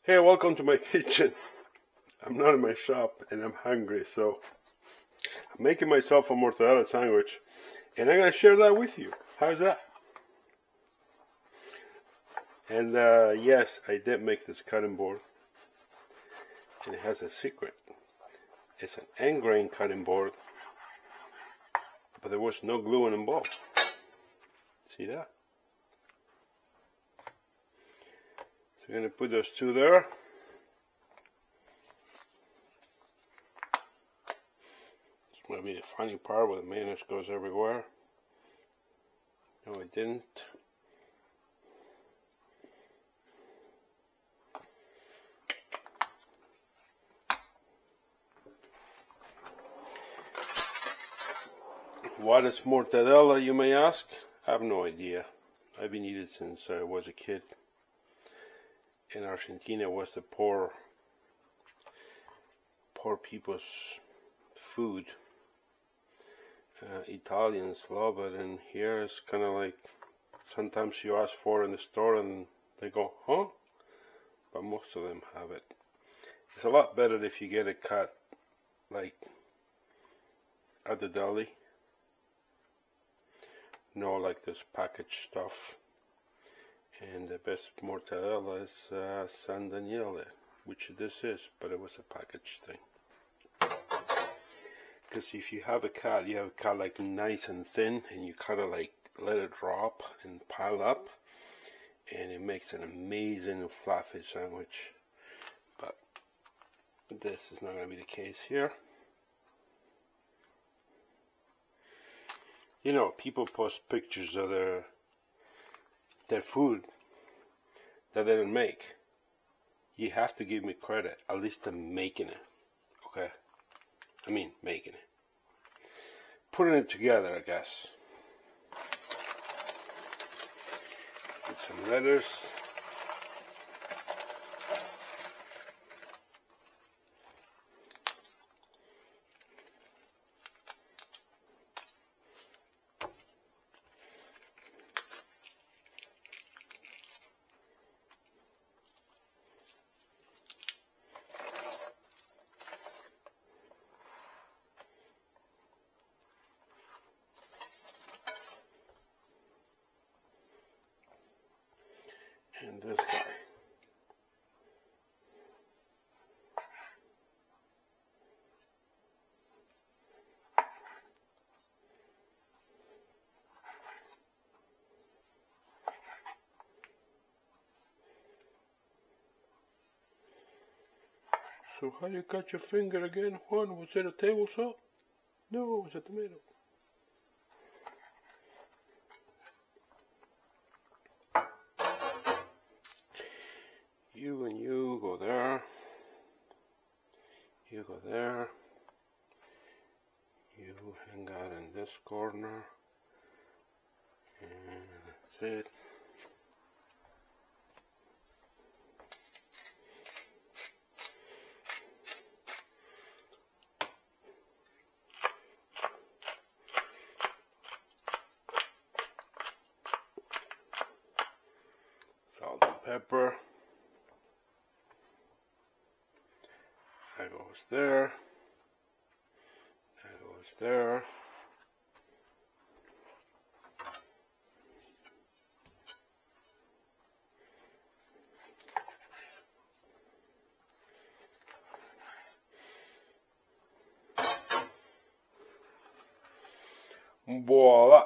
Hey, welcome to my kitchen. I'm not in my shop and I'm hungry, so I'm making myself a mortadella sandwich and I'm going to share that with you. How's that? And yes, I did make this cutting board, and it has a secret. It's an end grain cutting board, but there was no glue involved. See that? So we're going to put those two there. This might be the funny part where the mayonnaise goes everywhere. No, it didn't. What is mortadella, you may ask? I have no idea. I've been eating it since I was a kid. In Argentina, it was the poor people's food. Italians love it, and here it's kind of like sometimes you ask for it in the store and they go, huh? But most of them have it. It's a lot better if you get it cut like at the deli. No, like this packaged stuff. And the best mortadella is San Daniele, which this is, but it was a packaged thing. Because if you have a cut, you have a cut like nice and thin, and you kind of like let it drop and pile up, and it makes an amazing fluffy sandwich. But this is not going to be the case here. You know, people post pictures of their food that they didn't make. You have to give me credit, at least I'm making it. Okay? I mean, making it. Putting it together, I guess. Put some letters. And this guy. So how you cut your finger again, Juan? Was it a table saw? No, it was a tomato. You and you go there. You go there. You hang out in this corner. And that's it. Salt and pepper. That goes there. That goes there. Voila!